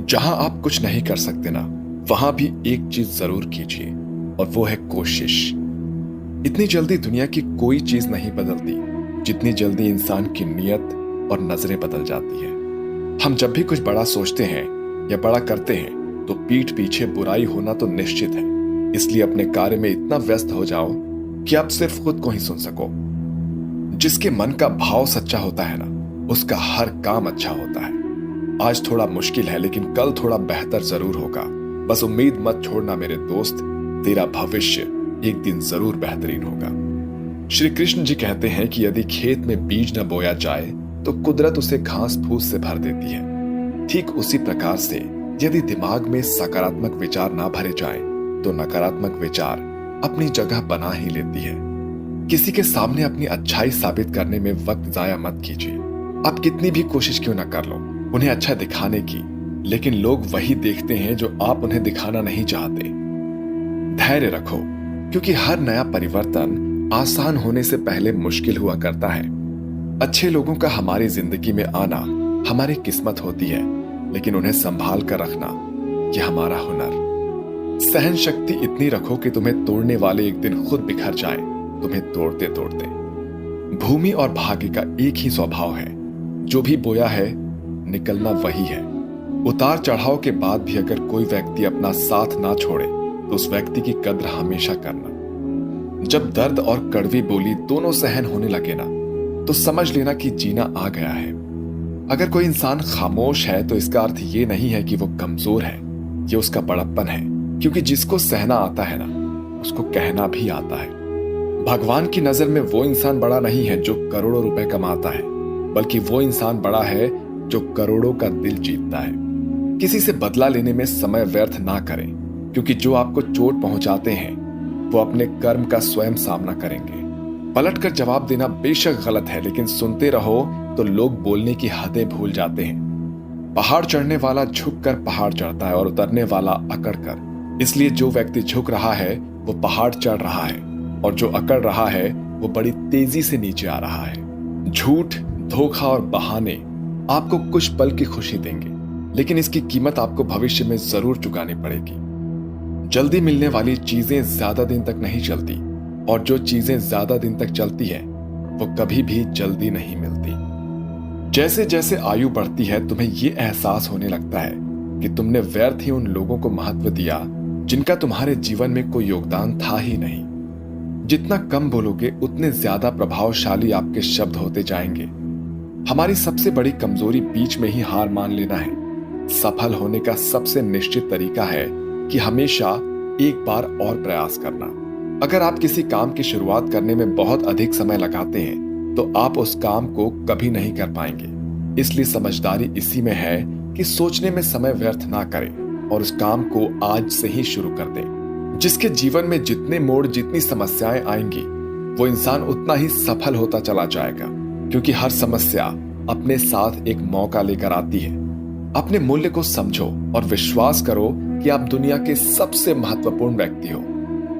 जहां आप कुछ नहीं कर सकते ना, वहां भी एक चीज जरूर कीजिए, और वो है कोशिश। इतनी जल्दी दुनिया की कोई चीज नहीं बदलती जितनी जल्दी इंसान की नीयत और नजरें बदल जाती है। हम जब भी कुछ बड़ा सोचते हैं या बड़ा करते हैं तो पीठ पीछे बुराई होना तो निश्चित है। इसलिए अपने कार्य में इतना व्यस्त हो जाओ कि आप सिर्फ खुद को ही सुन सको। जिसके मन का भाव सच्चा होता है ना, उसका हर काम अच्छा होता है। आज थोड़ा मुश्किल है लेकिन कल थोड़ा बेहतर जरूर होगा। बस उम्मीद मत छोड़ना मेरे दोस्त, तेरा भविष्य एक दिन जरूर बेहतरीन होगा। श्री कृष्ण जी कहते हैं कि यदि खेत में बीज न बोया जाए तो कुदरत उसे घास फूस से भर देती है। ठीक उसी प्रकार से यदि दिमाग में सकारात्मक विचार ना भरे जाएं, तो नकारात्मक विचार अपनी जगह बना ही लेती है। किसी के सामने अपनी अच्छाई साबित करने में वक्त जाया मत कीजिए। आप कितनी भी कोशिश क्यों ना कर लो उन्हें अच्छा दिखाने की, लेकिन लोग वही देखते हैं जो आप उन्हें दिखाना नहीं चाहते। धैर्य रखो, क्योंकि हर नया परिवर्तन आसान होने से पहले मुश्किल हुआ करता है। अच्छे लोगों का हमारी जिंदगी में आना हमारी किस्मत होती है, लेकिन उन्हें संभाल कर रखना यह हमारा हुनर। सहन शक्ति इतनी रखो कि तुम्हें तोड़ने वाले एक दिन खुद बिखर जाए, तुम्हें तोड़ते तोड़ते। भूमि और भाग्य का एक ही स्वभाव है, जो भी बोया है निकलना वही है। उतार चढ़ाव के बाद भी अगर कोई व्यक्ति अपना साथ ना छोड़े तो उस व्यक्ति की कद्र हमेशा करना। जब दर्द और कड़वी बोली दोनों सहन होने लगे ना, तो समझ लेना कि जीना आ गया है। अगर कोई इंसान खामोश है तो इसका अर्थ ये नहीं है कि वो कमजोर है, ये उसका बड़प्पन है। क्योंकि जिसको सहना आता है ना, उसको कहना भी आता है। भगवान की नजर में वो इंसान बड़ा नहीं है जो करोड़ों रुपए कमाता है, बल्कि वो इंसान बड़ा है जो करोड़ों का दिल जीतता है। किसी से बदला लेने में समय व्यर्थ ना करें, क्योंकि जो आपको चोट पहुंचाते हैं वो अपने कर्म का स्वयं सामना करेंगे। पलट कर जवाब देना बेशक गलत है, लेकिन सुनते रहो तो लोग बोलने की हदें भूल जाते हैं। पहाड़ चढ़ने वाला झुक कर पहाड़ चढ़ता है और उतरने वाला अकड़ कर। इसलिए जो व्यक्ति झुक रहा है वो पहाड़ चढ़ रहा है, और जो अकड़ रहा है वो बड़ी तेजी से नीचे आ रहा है। झूठ, धोखा और बहाने आपको कुछ पल की खुशी देंगे, लेकिन इसकी कीमत आपको भविष्य में जरूर चुकानी पड़ेगी। जल्दी मिलने वाली चीजें ज्यादा दिन तक नहीं चलती, और जो चीजें ज्यादा दिन तक चलती है वो कभी भी जल्दी नहीं मिलती। जैसे जैसे आयु बढ़ती है तुम्हें ये एहसास होने लगता है कि तुमने व्यर्थ ही उन लोगों को महत्व दिया जिनका तुम्हारे जीवन में कोई योगदान था ही नहीं। जितना कम बोलोगे उतने ज्यादा प्रभावशाली आपके शब्द होते जाएंगे। हमारी सबसे बड़ी कमजोरी बीच में ही हार मान लेना है। सफल होने का सबसे निश्चित तरीका है कि हमेशा एक बार और प्रयास करना। अगर आप किसी काम की शुरुआत करने में बहुत अधिक समय लगाते हैं तो आप उस काम को कभी नहीं कर पाएंगे। इसलिए समझदारी इसी में है कि सोचने में समय व्यर्थ ना करें और उस काम को आज से ही शुरू कर दें। जिसके जीवन में जितने मोड़, जितनी समस्याएं आएंगी, वो इंसान उतना ही सफल होता चला जाएगा, क्योंकि हर समस्या अपने साथ एक मौका लेकर आती है। अपने मूल्य को समझो और विश्वास करो कि आप दुनिया के सबसे महत्वपूर्ण व्यक्ति हो।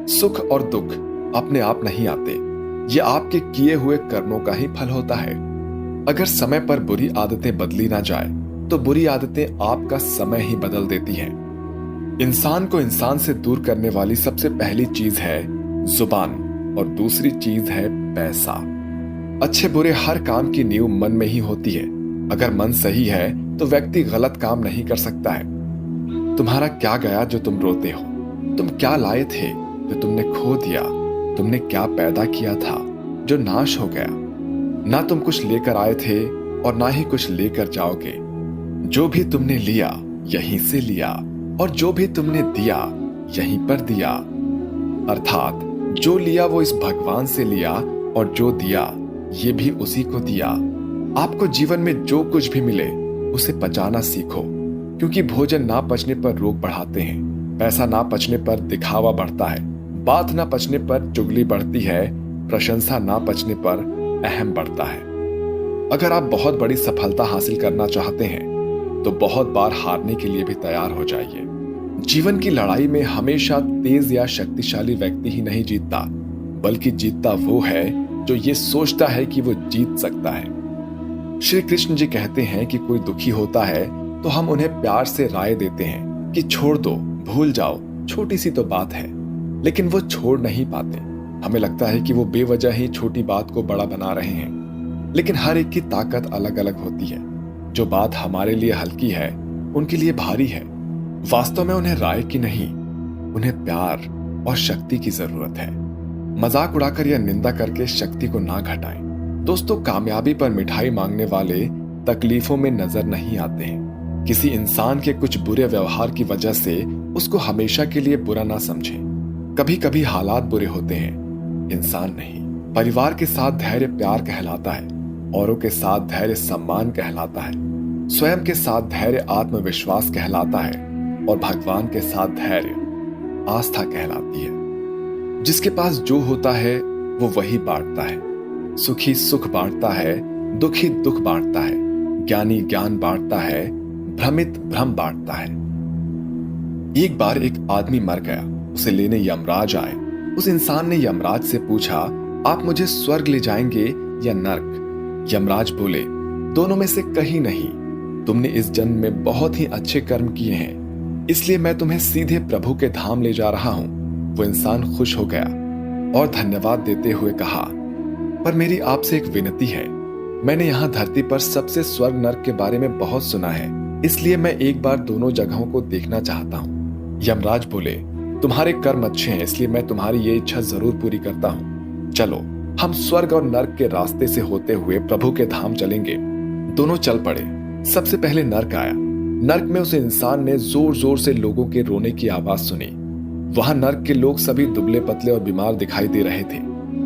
सुख और दुख अपने आप नहीं आते, ये आपके किए हुए कर्मों का ही फल होता है। अगर समय पर बुरी आदतें बदली ना जाए तो बुरी आदतें आपका समय ही बदल देती हैं। इंसान को इंसान से दूर करने वाली सबसे पहली चीज है जुबान, और दूसरी चीज है पैसा। अच्छे बुरे हर काम की नींव मन में ही होती है। अगर मन सही है तो व्यक्ति गलत काम नहीं कर सकता है। तुम्हारा क्या गया जो तुम रोते हो? तुम क्या लाए थे जो तुमने खो दिया? तुमने क्या पैदा किया था जो नाश हो गया? ना तुम कुछ लेकर आए थे और ना ही कुछ लेकर जाओगे। जो भी तुमने लिया यहीं से लिया, और जो भी तुमने दिया यहीं पर दिया। अर्थात जो लिया वो इस भगवान से लिया, और जो दिया ये भी उसी को दिया। आपको जीवन में जो कुछ भी मिले उसे पचाना सीखो, क्योंकि भोजन ना पचने पर रोग बढ़ाते हैं, पैसा ना पचने पर दिखावा बढ़ता है, बात ना पचने पर चुगली बढ़ती है, प्रशंसा ना पचने पर अहम बढ़ता है। अगर आप बहुत बड़ी सफलता हासिल करना चाहते हैं तो बहुत बार हारने के लिए भी तैयार हो जाइए। जीवन की लड़ाई में हमेशा तेज या शक्तिशाली व्यक्ति ही नहीं जीतता, बल्कि जीतता वो है जो ये सोचता है कि वो जीत सकता है। श्री कृष्ण जी कहते हैं कि कोई दुखी होता है तो हम उन्हें प्यार से राय देते हैं कि छोड़ दो, भूल जाओ, छोटी सी तो बात है। लेकिन वो छोड़ नहीं पाते। हमें लगता है कि वो बेवजह ही छोटी बात को बड़ा बना रहे हैं। लेकिन हर एक की ताकत अलग अलग होती है। जो बात हमारे लिए हल्की है उनके लिए भारी है। वास्तव में उन्हें राय की नहीं, उन्हें प्यार और शक्ति की जरूरत है। मजाक उड़ाकर या निंदा करके शक्ति को ना घटाएं। दोस्तों, कामयाबी पर मिठाई मांगने वाले तकलीफों में नजर नहीं आते हैं। किसी इंसान के कुछ बुरे व्यवहार की वजह से उसको हमेशा के लिए बुरा ना समझें। कभी कभी हालात बुरे होते हैं, इंसान नहीं। परिवार के साथ धैर्य प्यार कहलाता है, औरों के साथ धैर्य सम्मान कहलाता है, स्वयं के साथ धैर्य आत्मविश्वास कहलाता है और भगवान के साथ धैर्य आस्था कहलाती है। जिसके पास जो होता है वो वही बांटता है। सुखी सुख बांटता है, दुखी दुख बांटता है, ज्ञानी ज्ञान बांटता है, भ्रमित भ्रम बांटता है। एक बार एक आदमी मर गया। उसे लेने यमराज आए। उस इंसान ने यमराज से पूछा, आप मुझे स्वर्ग ले जाएंगे या नर्क? यमराज बोले, दोनों में से कहीं नहीं। तुमने इस जन्म में बहुत ही अच्छे कर्म किए हैं, इसलिए मैं तुम्हें सीधे प्रभु के धाम ले जा रहा हूं। वो इंसान खुश हो गया और धन्यवाद देते हुए कहा, पर मेरी आपसे एक विनती है। मैंने यहाँ धरती पर सबसे स्वर्ग नर्क के बारे में बहुत सुना है, इसलिए मैं एक बार दोनों जगहों को देखना चाहता हूँ। यमराज बोले, तुम्हारे कर्म अच्छे हैं, इसलिए मैं तुम्हारी ये इच्छा जरूर पूरी करता हूँ। चलो, हम स्वर्ग और नर्क के रास्ते से होते हुए प्रभु के धाम चलेंगे। दोनों चल पड़े। सबसे पहले नर्क आया। नर्क में उस इंसान ने जोर जोर से लोगों के रोने की आवाज सुनी। वहां नर्क के लोग सभी दुबले पतले और बीमार दिखाई दे रहे थे।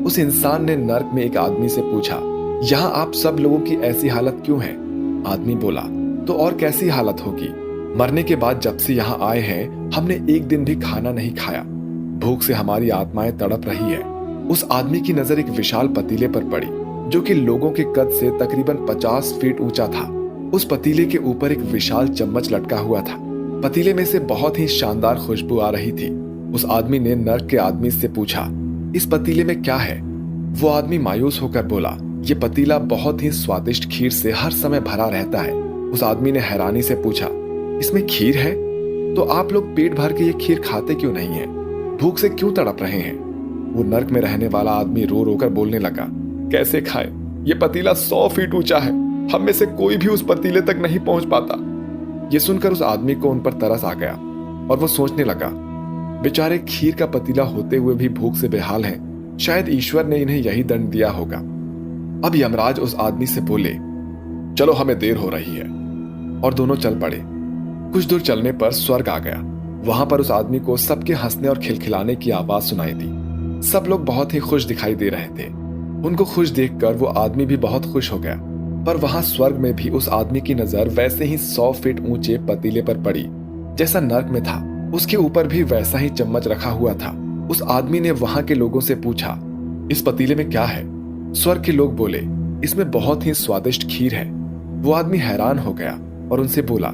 उस इंसान ने नर्क में एक आदमी से पूछा, यहाँ आप सब लोगों की ऐसी हालत क्यों है? आदमी बोला, तो और कैसी हालत होगी? मरने के बाद जब से यहाँ आए हैं हमने एक दिन भी खाना नहीं खाया। भूख से हमारी आत्माएं तड़प रही है। उस आदमी की नजर एक विशाल पतीले पर पड़ी जो कि लोगों के कद से तकरीबन 50 फीट ऊंचा था। उस पतीले के ऊपर एक विशाल चम्मच लटका हुआ था। पतीले में से बहुत ही शानदार खुशबू आ रही थी। उस आदमी ने नर्क के आदमी से पूछा, इस पतीले में क्या है? वो आदमी मायूस होकर बोला, ये पतीला बहुत ही स्वादिष्ट खीर से हर समय भरा रहता है। उस आदमी ने हैरानी से पूछा, इसमें खीर है? तो आप लोग पेट भर के ये खीर खाते क्यों नहीं है? भूख से क्यों तड़प रहे हैं? वो नर्क में रहने वाला आदमी रो रो कर बोलने लगा, कैसे खाए? ये पतीला 100 फीट ऊंचा है, हम में से कोई भी उस पतीले तक नहीं पहुंच पाता। ये सुनकर उस आदमी को उन पर तरस आ गया और वो सोचने लगा, बेचारे खीर का पतीला होते हुए भी भूख से बेहाल हैं। शायद ईश्वर ने इन्हें यही दंड दिया होगा। अब यमराज उस आदमी से बोले, चलो हमें देर हो रही है। और दोनों चल पड़े। कुछ दूर चलने पर स्वर्ग आ गया। वहां पर उस आदमी को सबके हंसने और खिलखिलाने की आवाज सुनाई दी। सब लोग बहुत ही खुश दिखाई दे रहे थे। उनको खुश देखकर वो आदमी भी बहुत खुश हो गया। पर वहां स्वर्ग में भी उस आदमी की नजर वैसे ही 100 फीट ऊंचे पतीले पर पड़ी जैसा नर्क में था। उसके ऊपर भी वैसा ही चम्मच रखा हुआ था। उस आदमी ने वहां के लोगों से पूछा, इस पतीले में क्या है? स्वर्ग के लोग बोले, इसमें बहुत ही स्वादिष्ट खीर है। वो आदमी हैरान हो गया और उनसे बोला,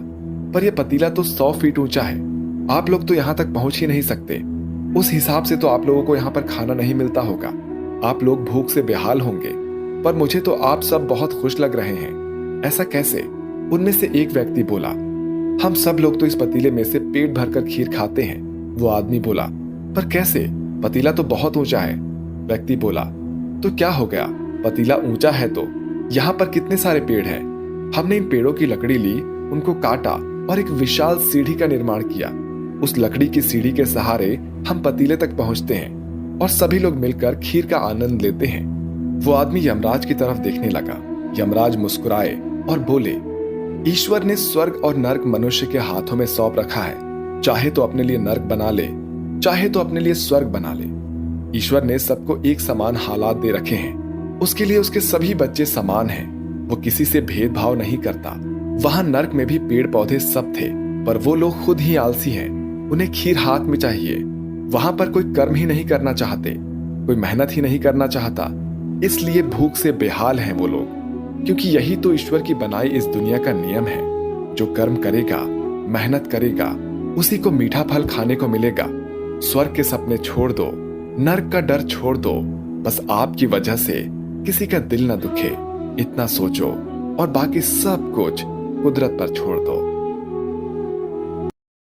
पर यह पतीला तो 100 फीट ऊंचा है, आप लोग तो यहाँ तक पहुंच ही नहीं सकते। उस हिसाब से तो आप लोगों को यहाँ पर खाना नहीं मिलता होगा। आप लोग भूख से बेहाल होंगे, पर मुझे तो आप सब बहुत खुश लग रहे हैं। ऐसा कैसे? उनमें से एक व्यक्ति बोला, हम सब लोग तो इस पतीले में से पेट भरकर खीर खाते हैं। वो आदमी बोला, पर कैसे? पतीला तो बहुत ऊंचा है। व्यक्ति बोला, तो क्या हो गया? पतीला ऊंचा है तो यहाँ पर कितने सारे पेड़ हैं। हमने इन पेड़ों की लकड़ी ली, उनको काटा और एक विशाल सीढ़ी का निर्माण किया। उस लकड़ी की सीढ़ी के सहारे हम पतीले तक पहुंचते हैं और सभी लोग मिलकर खीर का आनंद लेते हैं। वो आदमी यमराज की तरफ देखने लगा। यमराज मुस्कुराए और बोले, ईश्वर ने स्वर्ग और नर्क मनुष्य के हाथों में सौंप रखा है। चाहे तो अपने लिए नर्क बना ले, चाहे तो अपने लिए स्वर्ग बना ले। ईश्वर ने सबको एक समान हालात दे रखे हैं। उसके लिए उसके सभी बच्चे समान हैं। वो किसी से भेदभाव नहीं करता। वहां नर्क में भी पेड़ पौधे सब थे, पर वो लोग खुद ही आलसी हैं। उन्हें खीर हाथ में चाहिए। वहां पर कोई कर्म ही नहीं करना चाहते, कोई मेहनत ही नहीं करना चाहता। इसलिए भूख से बेहाल हैं वो लोग, क्योंकि यही तो ईश्वर की बनाई इस दुनिया का नियम है। जो कर्म करेगा, मेहनत करेगा, उसी को मीठा फल खाने को मिलेगा। स्वर्ग के सपने छोड़ दो, नर्क का डर छोड़ दो। बस आपकी वजह से किसी का दिल न दुखे, इतना सोचो और बाकी सब कुछ कुदरत पर छोड़ दो।